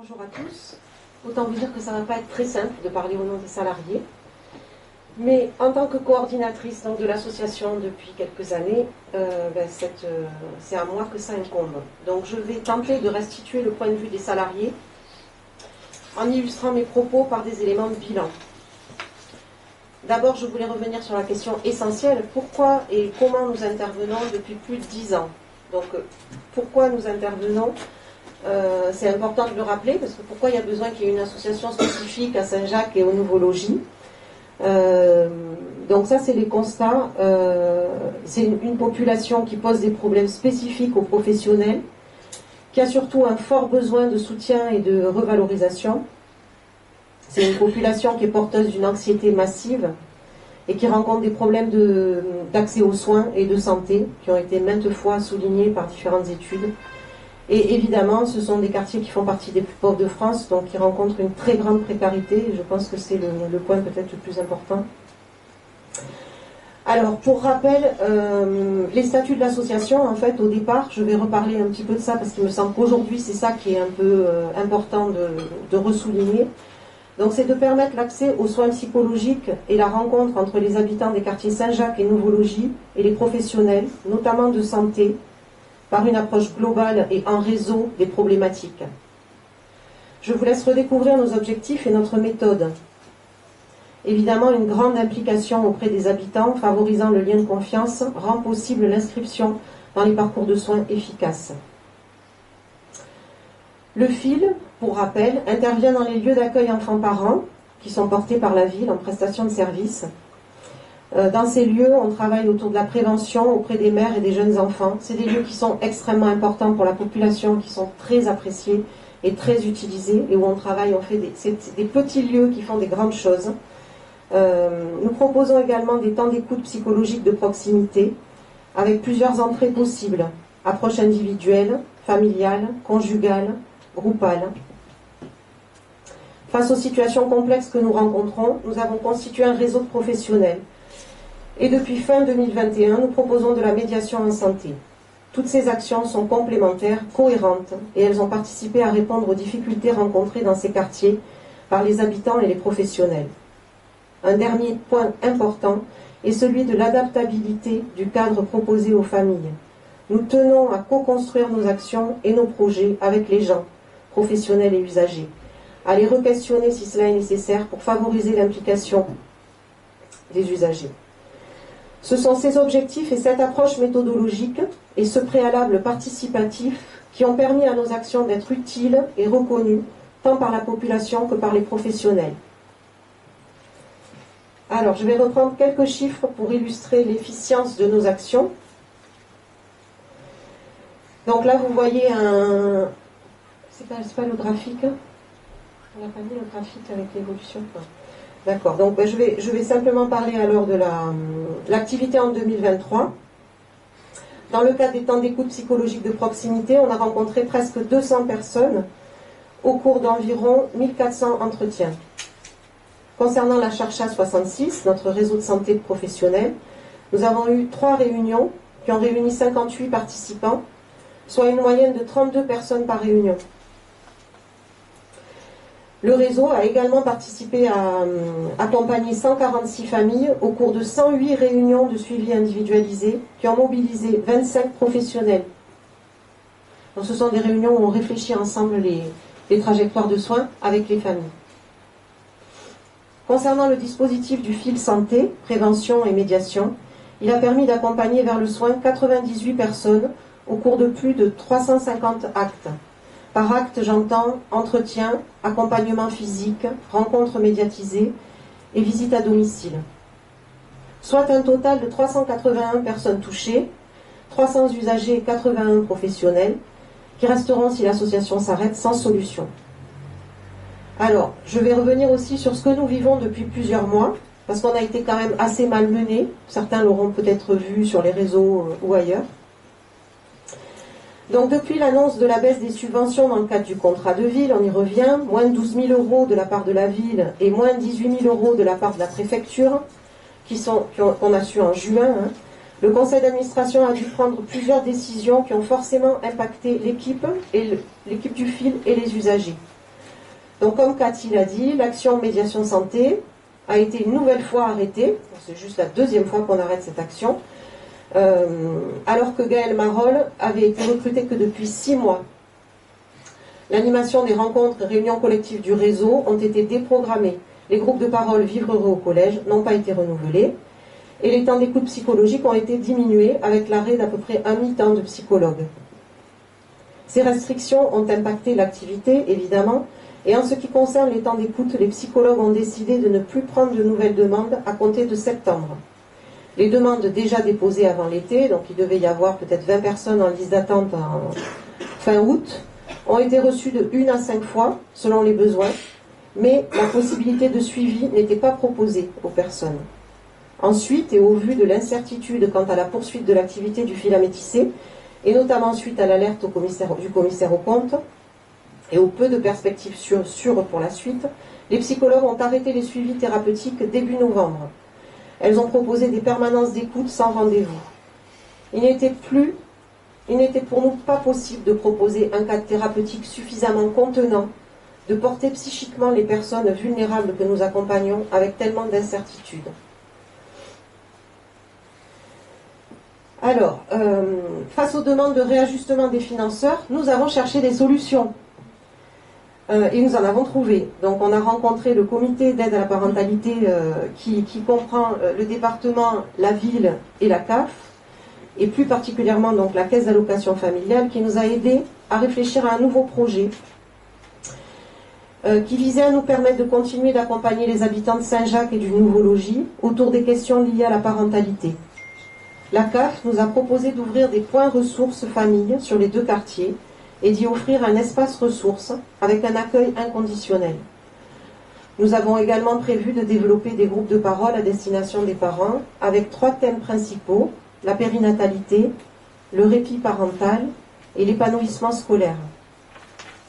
Bonjour à tous. Autant vous dire que ça ne va pas être très simple de parler au nom des salariés. Mais en tant que coordinatrice de l'association depuis quelques années, c'est à moi que ça incombe. Donc je vais tenter de restituer le point de vue des salariés en illustrant mes propos par des éléments de bilan. D'abord, je voulais revenir sur la question essentielle, pourquoi et comment nous intervenons depuis plus de 10 ans. Donc, pourquoi nous intervenons, c'est important de le rappeler, parce que pourquoi il y a besoin qu'il y ait une association spécifique à Saint-Jacques et au Nouveau Logis. Donc ça, c'est les constats. C'est une population qui pose des problèmes spécifiques aux professionnels, qui a surtout un fort besoin de soutien et de revalorisation. C'est une population qui est porteuse d'une anxiété massive et qui rencontre des problèmes d'accès aux soins et de santé qui ont été maintes fois soulignés par différentes études. Et évidemment, ce sont des quartiers qui font partie des plus pauvres de France, donc qui rencontrent une très grande précarité. Et je pense que c'est le point peut-être le plus important. Alors, pour rappel, les statuts de l'association, en fait, au départ, je vais reparler un petit peu de ça parce qu'il me semble qu'aujourd'hui, c'est ça qui est un peu important de ressouligner. Donc, c'est de permettre l'accès aux soins psychologiques et la rencontre entre les habitants des quartiers Saint-Jacques et Nouveau Logis et les professionnels, notamment de santé, par une approche globale et en réseau des problématiques. Je vous laisse redécouvrir nos objectifs et notre méthode. Évidemment, une grande implication auprès des habitants, favorisant le lien de confiance, rend possible l'inscription dans les parcours de soins efficaces. Le FIL, pour rappel, intervient dans les lieux d'accueil enfants-parents, qui sont portés par la ville en prestation de services. Dans ces lieux, on travaille autour de la prévention auprès des mères et des jeunes enfants. C'est des lieux qui sont extrêmement importants pour la population, qui sont très appréciés et très utilisés, et où on travaille, c'est des petits lieux qui font des grandes choses. Nous proposons également des temps d'écoute psychologique de proximité, avec plusieurs entrées possibles, approche individuelle, familiale, conjugale, groupale. Face aux situations complexes que nous rencontrons, nous avons constitué un réseau de professionnels. Et depuis fin 2021, nous proposons de la médiation en santé. Toutes ces actions sont complémentaires, cohérentes, et elles ont participé à répondre aux difficultés rencontrées dans ces quartiers par les habitants et les professionnels. Un dernier point important est celui de l'adaptabilité du cadre proposé aux familles. Nous tenons à co-construire nos actions et nos projets avec les gens, professionnels et usagers, à les re-questionner si cela est nécessaire pour favoriser l'implication des usagers. Ce sont ces objectifs et cette approche méthodologique et ce préalable participatif qui ont permis à nos actions d'être utiles et reconnues tant par la population que par les professionnels. Alors, je vais reprendre quelques chiffres pour illustrer l'efficience de nos actions. Donc là, vous voyez un... C'est pas le graphique? On n'a pas mis le graphique avec l'évolution? D'accord, donc je vais simplement parler alors de l'activité en 2023. Dans le cadre des temps d'écoute psychologique de proximité, on a rencontré presque 200 personnes au cours d'environ 1400 entretiens. Concernant la Charcha 66, notre réseau de santé professionnelle, nous avons eu 3 réunions qui ont réuni 58 participants, soit une moyenne de 32 personnes par réunion. Le réseau a également participé à accompagner 146 familles au cours de 108 réunions de suivi individualisé qui ont mobilisé 25 professionnels. Donc ce sont des réunions où on réfléchit ensemble les trajectoires de soins avec les familles. Concernant le dispositif du fil santé, prévention et médiation, il a permis d'accompagner vers le soin 98 personnes au cours de plus de 350 actes. Par acte, j'entends entretien, accompagnement physique, rencontres médiatisées et visites à domicile. Soit un total de 381 personnes touchées, 300 usagers et 81 professionnels, qui resteront, si l'association s'arrête, sans solution. Alors, je vais revenir aussi sur ce que nous vivons depuis plusieurs mois, parce qu'on a été quand même assez malmenés. Certains l'auront peut-être vu sur les réseaux ou ailleurs. Donc depuis l'annonce de la baisse des subventions dans le cadre du contrat de ville, on y revient, moins de 12 000 € de la part de la ville et moins de 18 000 € de la part de la préfecture, qu'on a su en juin, le conseil d'administration a dû prendre plusieurs décisions qui ont forcément impacté l'équipe du fil et les usagers. Donc comme Cathy l'a dit, l'action médiation santé a été une nouvelle fois arrêtée. C'est juste la deuxième fois qu'on arrête cette action. Alors que Gaëlle Marolles avait été recrutée que depuis 6 mois. L'animation des rencontres et réunions collectives du réseau ont été déprogrammées. Les groupes de parole Vivre heureux au collège n'ont pas été renouvelés. Et les temps d'écoute psychologique ont été diminués avec l'arrêt d'à peu près un mi-temps de psychologues. Ces restrictions ont impacté l'activité, évidemment, et en ce qui concerne les temps d'écoute, les psychologues ont décidé de ne plus prendre de nouvelles demandes à compter de septembre. Les demandes déjà déposées avant l'été, donc il devait y avoir peut-être 20 personnes en liste d'attente en fin août, ont été reçues de 1 à 5 fois, selon les besoins, mais la possibilité de suivi n'était pas proposée aux personnes. Ensuite, et au vu de l'incertitude quant à la poursuite de l'activité du fil à métisser, et notamment suite à l'alerte du commissaire aux comptes, et au peu de perspectives sûres pour la suite, les psychologues ont arrêté les suivis thérapeutiques début novembre. Elles ont proposé des permanences d'écoute sans rendez-vous. Il n'était pour nous pas possible de proposer un cadre thérapeutique suffisamment contenant, de porter psychiquement les personnes vulnérables que nous accompagnons avec tellement d'incertitudes. Alors, face aux demandes de réajustement des financeurs, nous avons cherché des solutions. Et nous en avons trouvé. Donc on a rencontré le comité d'aide à la parentalité qui comprend le département, la ville et la CAF, et plus particulièrement donc la caisse d'allocation familiale, qui nous a aidés à réfléchir à un nouveau projet qui visait à nous permettre de continuer d'accompagner les habitants de Saint-Jacques et du Nouveau Logis autour des questions liées à la parentalité. La CAF nous a proposé d'ouvrir des points ressources familles sur les 2 quartiers et d'y offrir un espace ressources avec un accueil inconditionnel. Nous avons également prévu de développer des groupes de parole à destination des parents avec 3 thèmes principaux, la périnatalité, le répit parental et l'épanouissement scolaire.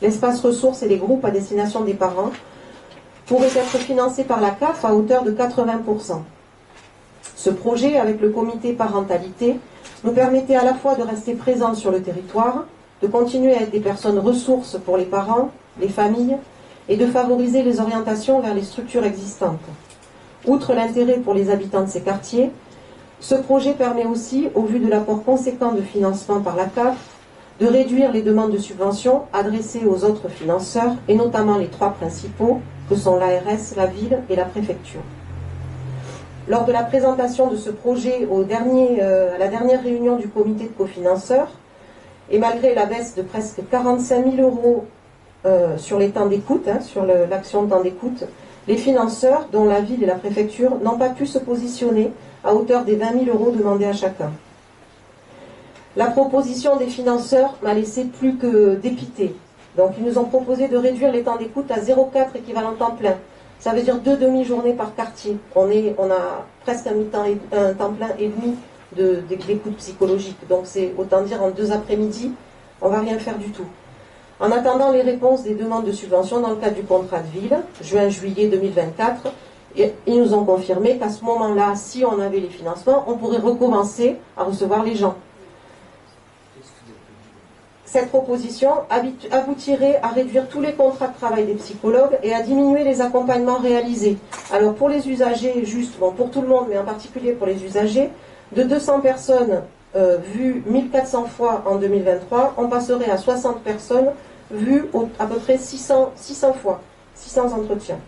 L'espace ressources et les groupes à destination des parents pourraient être financés par la CAF à hauteur de 80%. Ce projet, avec le comité parentalité, nous permettait à la fois de rester présents sur le territoire, de continuer à être des personnes ressources pour les parents, les familles, et de favoriser les orientations vers les structures existantes. Outre l'intérêt pour les habitants de ces quartiers, ce projet permet aussi, au vu de l'apport conséquent de financement par la CAF, de réduire les demandes de subventions adressées aux autres financeurs, et notamment les 3 principaux, que sont l'ARS, la ville et la préfecture. Lors de la présentation de ce projet à la dernière réunion du comité de cofinanceurs, et malgré la baisse de presque 45 000 euros sur les temps d'écoute, sur l'action de temps d'écoute, les financeurs, dont la ville et la préfecture, n'ont pas pu se positionner à hauteur des 20 000 euros demandés à chacun. La proposition des financeurs m'a laissé plus que dépité. Donc ils nous ont proposé de réduire les temps d'écoute à 0,4 équivalent temps plein. Ça veut dire 2 demi-journées par quartier. On a presque un temps plein et demi d'écoute psychologique. Donc c'est autant dire en 2 après-midi, on ne va rien faire du tout. En attendant les réponses des demandes de subvention dans le cadre du contrat de ville, juin-juillet 2024, et ils nous ont confirmé qu'à ce moment-là, si on avait les financements, on pourrait recommencer à recevoir les gens. Cette proposition aboutirait à réduire tous les contrats de travail des psychologues et à diminuer les accompagnements réalisés. Alors pour les usagers, pour tout le monde, mais en particulier pour les usagers, de 200 personnes vues 1400 fois en 2023, on passerait à 60 personnes vues à peu près 600 fois, 600 entretiens.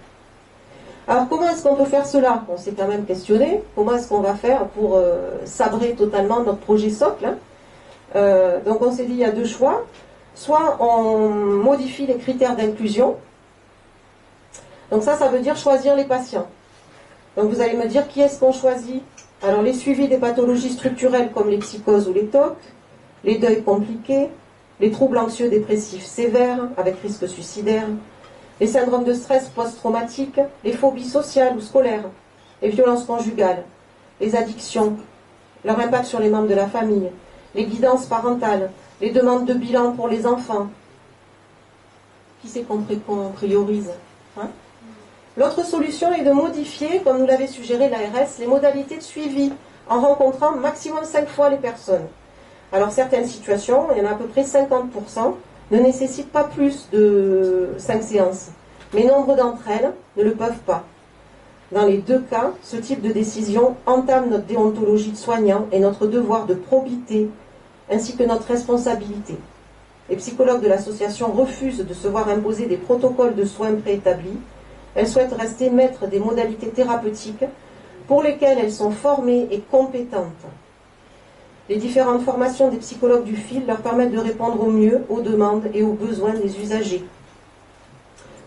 Alors comment est-ce qu'on peut faire cela? On s'est quand même questionné, comment est-ce qu'on va faire pour sabrer totalement notre projet socle, donc on s'est dit il y a 2 choix. Soit on modifie les critères d'inclusion. Donc ça veut dire choisir les patients. Donc vous allez me dire qui est-ce qu'on choisit? Alors les suivis des pathologies structurelles comme les psychoses ou les TOC, les deuils compliqués, les troubles anxieux dépressifs sévères avec risque suicidaire, les syndromes de stress post-traumatique, les phobies sociales ou scolaires, les violences conjugales, les addictions, leur impact sur les membres de la famille, les guidances parentales, les demandes de bilan pour les enfants. Qui c'est qu'on priorise, hein? L'autre solution est de modifier, comme nous l'avait suggéré l'ARS, les modalités de suivi en rencontrant maximum 5 fois les personnes. Alors certaines situations, il y en a à peu près 50%, ne nécessitent pas plus de 5 séances. Mais nombre d'entre elles ne le peuvent pas. Dans les deux cas, ce type de décision entame notre déontologie de soignant et notre devoir de probité, ainsi que notre responsabilité. Les psychologues de l'association refusent de se voir imposer des protocoles de soins préétablis. Elles souhaitent rester maîtres des modalités thérapeutiques pour lesquelles elles sont formées et compétentes. Les différentes formations des psychologues du fil leur permettent de répondre au mieux aux demandes et aux besoins des usagers.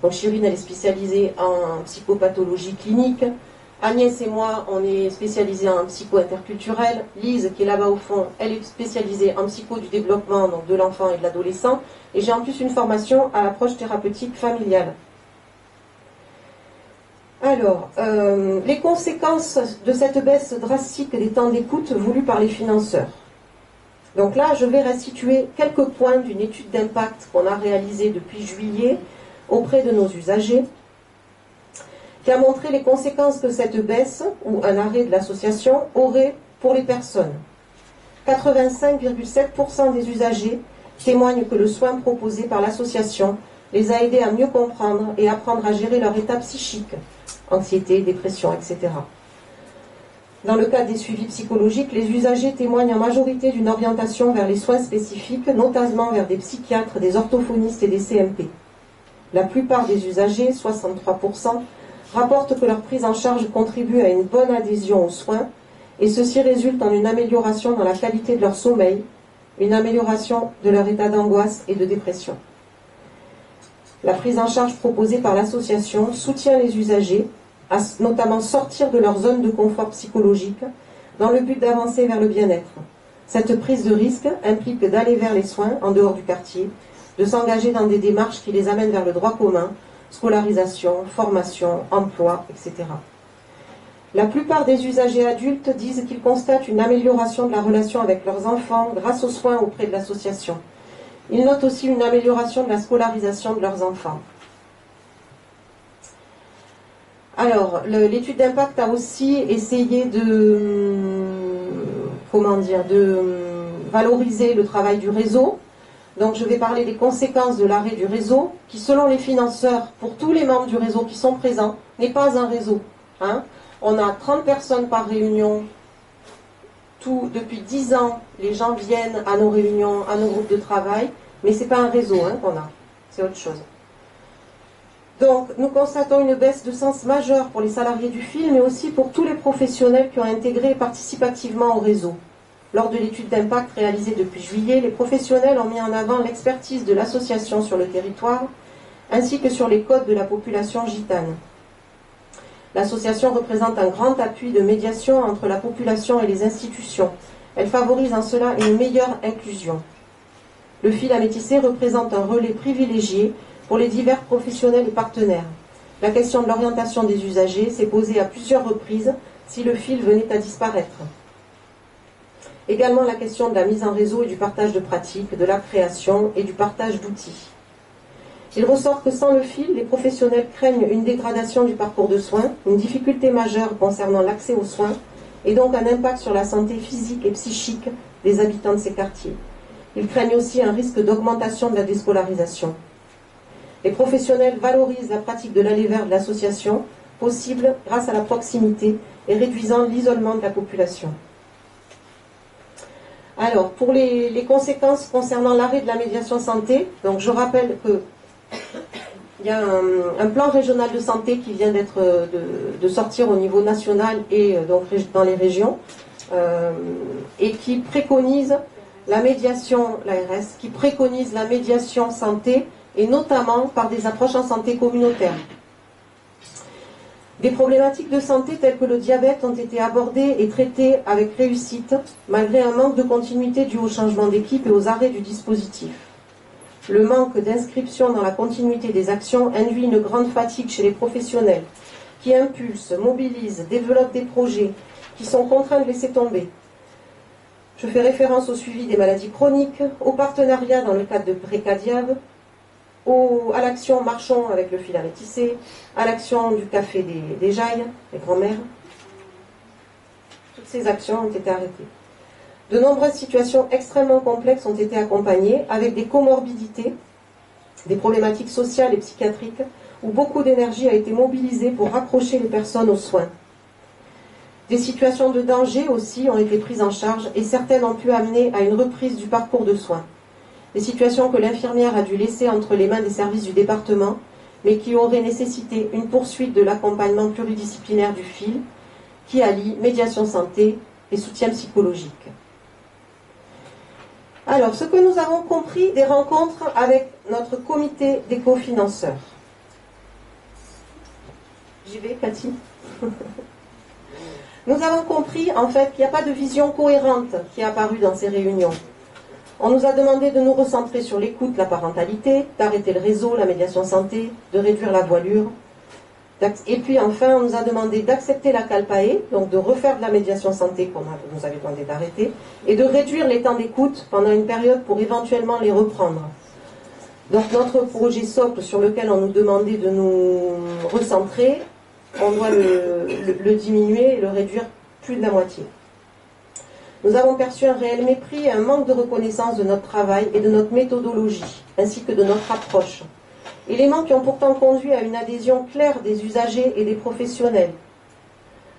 Donc Chirine, elle est spécialisée en psychopathologie clinique. Agnès et moi, on est spécialisés en psycho-interculturel. Lise, qui est là-bas au fond, elle est spécialisée en psycho du développement, donc de l'enfant et de l'adolescent. Et j'ai en plus une formation à l'approche thérapeutique familiale. Alors, les conséquences de cette baisse drastique des temps d'écoute voulue par les financeurs. Donc là, je vais restituer quelques points d'une étude d'impact qu'on a réalisée depuis juillet auprès de nos usagers, qui a montré les conséquences que cette baisse ou un arrêt de l'association aurait pour les personnes. 85,7% des usagers témoignent que le soin proposé par l'association les a aidés à mieux comprendre et apprendre à gérer leur état psychique, anxiété, dépression, etc. Dans le cadre des suivis psychologiques, les usagers témoignent en majorité d'une orientation vers les soins spécifiques, notamment vers des psychiatres, des orthophonistes et des CMP. La plupart des usagers, 63%, rapportent que leur prise en charge contribue à une bonne adhésion aux soins, et ceci résulte en une amélioration dans la qualité de leur sommeil, une amélioration de leur état d'angoisse et de dépression. La prise en charge proposée par l'association soutient les usagers à notamment sortir de leur zone de confort psychologique dans le but d'avancer vers le bien-être. Cette prise de risque implique d'aller vers les soins en dehors du quartier, de s'engager dans des démarches qui les amènent vers le droit commun, scolarisation, formation, emploi, etc. La plupart des usagers adultes disent qu'ils constatent une amélioration de la relation avec leurs enfants grâce aux soins auprès de l'association. Ils notent aussi une amélioration de la scolarisation de leurs enfants. Alors, l'étude d'impact a aussi essayé de valoriser le travail du réseau. Donc je vais parler des conséquences de l'arrêt du réseau, qui selon les financeurs, pour tous les membres du réseau qui sont présents, n'est pas un réseau. On a 30 personnes par réunion. Depuis 10 ans, les gens viennent à nos réunions, à nos groupes de travail, mais ce n'est pas un réseau qu'on a, c'est autre chose. Donc nous constatons une baisse de sens majeure pour les salariés du fil, mais aussi pour tous les professionnels qui ont intégré et participent activement au réseau. Lors de l'étude d'impact réalisée depuis juillet, les professionnels ont mis en avant l'expertise de l'association sur le territoire, ainsi que sur les codes de la population gitane. L'association représente un grand appui de médiation entre la population et les institutions. Elle favorise en cela une meilleure inclusion. Le fil à métisser représente un relais privilégié pour les divers professionnels et partenaires. La question de l'orientation des usagers s'est posée à plusieurs reprises si le fil venait à disparaître. Également la question de la mise en réseau et du partage de pratiques, de la création et du partage d'outils. Il ressort que sans le fil, les professionnels craignent une dégradation du parcours de soins, une difficulté majeure concernant l'accès aux soins, et donc un impact sur la santé physique et psychique des habitants de ces quartiers. Ils craignent aussi un risque d'augmentation de la déscolarisation. Les professionnels valorisent la pratique de l'aller vers de l'association, possible grâce à la proximité et réduisant l'isolement de la population. Alors, pour les conséquences concernant l'arrêt de la médiation santé, donc je rappelle que il y a un plan régional de santé qui vient de sortir au niveau national et donc dans les régions et qui préconise la médiation, l'ARS, qui préconise la médiation santé et notamment par des approches en santé communautaire. Des problématiques de santé telles que le diabète ont été abordées et traitées avec réussite, malgré un manque de continuité dû au changement d'équipe et aux arrêts du dispositif. Le manque d'inscription dans la continuité des actions induit une grande fatigue chez les professionnels, qui impulsent, mobilisent, développent des projets, qui sont contraints de laisser tomber. Je fais référence au suivi des maladies chroniques, au partenariat dans le cadre de Précadiab, à l'action Marchons avec le fil à métisser, à l'action du café des Jailles, des grands-mères. Toutes ces actions ont été arrêtées. De nombreuses situations extrêmement complexes ont été accompagnées avec des comorbidités des problématiques sociales et psychiatriques, où beaucoup d'énergie a été mobilisée pour raccrocher les personnes aux soins. Des situations de danger aussi ont été prises en charge et certaines ont pu amener à une reprise du parcours de soins. Des situations que l'infirmière a dû laisser entre les mains des services du département, mais qui auraient nécessité une poursuite de l'accompagnement pluridisciplinaire du FIL, qui allie médiation santé et soutien psychologique. Alors, ce que nous avons compris des rencontres avec notre comité des cofinanceurs. J'y vais, Cathy. Nous avons compris, en fait, qu'il n'y a pas de vision cohérente qui est apparue dans ces réunions. On nous a demandé de nous recentrer sur l'écoute, la parentalité, d'arrêter le réseau, la médiation santé, de réduire la voilure. Et puis enfin, on nous a demandé d'accepter la CALPAE, donc de refaire de la médiation santé qu'on nous avait demandé d'arrêter, et de réduire les temps d'écoute pendant une période pour éventuellement les reprendre. Donc notre projet socle sur lequel on nous demandait de nous recentrer, on doit le diminuer et le réduire plus de la moitié. Nous avons perçu un réel mépris et un manque de reconnaissance de notre travail et de notre méthodologie, ainsi que de notre approche. Éléments qui ont pourtant conduit à une adhésion claire des usagers et des professionnels.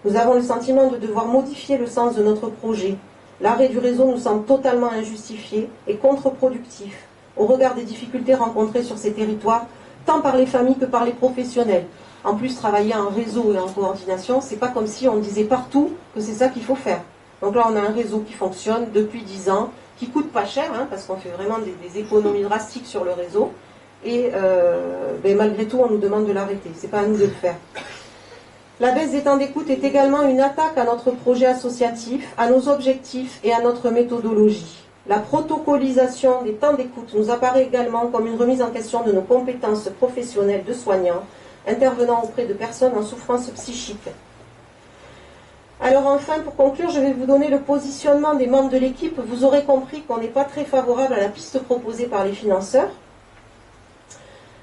Nous avons le sentiment de devoir modifier le sens de notre projet. L'arrêt du réseau nous semble totalement injustifié et contre-productif au regard des difficultés rencontrées sur ces territoires, tant par les familles que par les professionnels. En plus, travailler en réseau et en coordination, c'est pas comme si on disait partout que c'est ça qu'il faut faire. Donc là, on a un réseau qui fonctionne depuis 10 ans, qui coûte pas cher, parce qu'on fait vraiment des économies drastiques sur le réseau. Et malgré tout, on nous demande de l'arrêter. C'est pas à nous de le faire. La baisse des temps d'écoute est également une attaque à notre projet associatif, à nos objectifs et à notre méthodologie. La protocolisation des temps d'écoute nous apparaît également comme une remise en question de nos compétences professionnelles de soignants, intervenant auprès de personnes en souffrance psychique. Alors enfin, pour conclure, je vais vous donner le positionnement des membres de l'équipe. Vous aurez compris qu'on n'est pas très favorable à la piste proposée par les financeurs.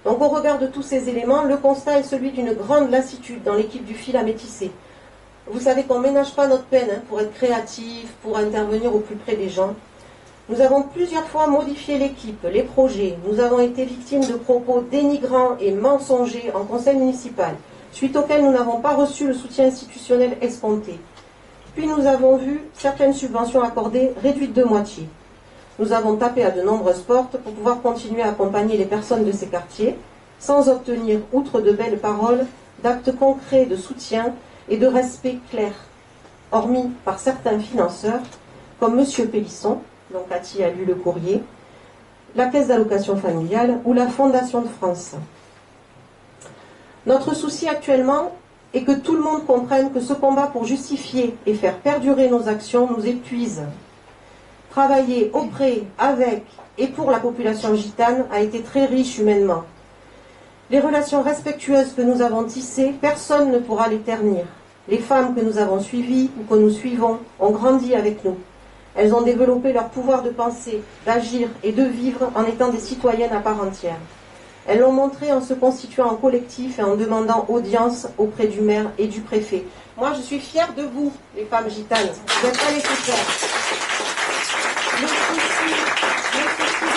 Donc au regard de tous ces éléments, le constat est celui d'une grande lassitude dans l'équipe du fil à métisser. Vous savez qu'on ne ménage pas notre peine pour être créatif, pour intervenir au plus près des gens. Nous avons plusieurs fois modifié l'équipe, les projets. Nous avons été victimes de propos dénigrants et mensongers en conseil municipal, suite auxquels nous n'avons pas reçu le soutien institutionnel escompté. Puis nous avons vu certaines subventions accordées réduites de moitié. Nous avons tapé à de nombreuses portes pour pouvoir continuer à accompagner les personnes de ces quartiers, sans obtenir, outre de belles paroles, d'actes concrets de soutien et de respect clair, hormis par certains financeurs, comme M. Pélisson, dont Cathy a lu le courrier, la Caisse d'allocation familiale ou la Fondation de France. Notre souci actuellement est que tout le monde comprenne que ce combat pour justifier et faire perdurer nos actions nous épuise. Travailler auprès, avec et pour la population gitane a été très riche humainement. Les relations respectueuses que nous avons tissées, personne ne pourra les ternir. Les femmes que nous avons suivies ou que nous suivons ont grandi avec nous. Elles ont développé leur pouvoir de penser, d'agir et de vivre en étant des citoyennes à part entière. Elles l'ont montré en se constituant en collectif et en demandant audience auprès du maire et du préfet. Moi, je suis fière de vous, les femmes gitanes. Vous n'êtes pas les faire. Le souci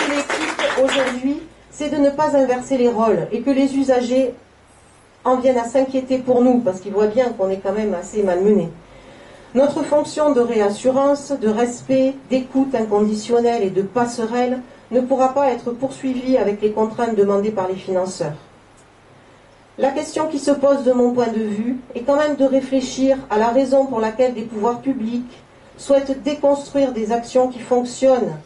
de l'équipe aujourd'hui, c'est de ne pas inverser les rôles et que les usagers en viennent à s'inquiéter pour nous, parce qu'ils voient bien qu'on est quand même assez malmenés. Notre fonction de réassurance, de respect, d'écoute inconditionnelle et de passerelle ne pourra pas être poursuivie avec les contraintes demandées par les financeurs. La question qui se pose de mon point de vue est quand même de réfléchir à la raison pour laquelle des pouvoirs publics souhaitent déconstruire des actions qui fonctionnent,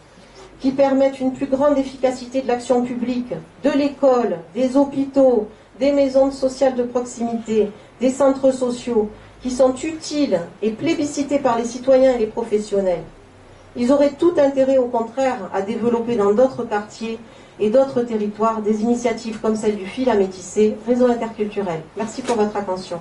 qui permettent une plus grande efficacité de l'action publique, de l'école, des hôpitaux, des maisons sociales de proximité, des centres sociaux, qui sont utiles et plébiscités par les citoyens et les professionnels. Ils auraient tout intérêt, au contraire, à développer dans d'autres quartiers et d'autres territoires des initiatives comme celle du fil à métisser, réseau interculturel. Merci pour votre attention.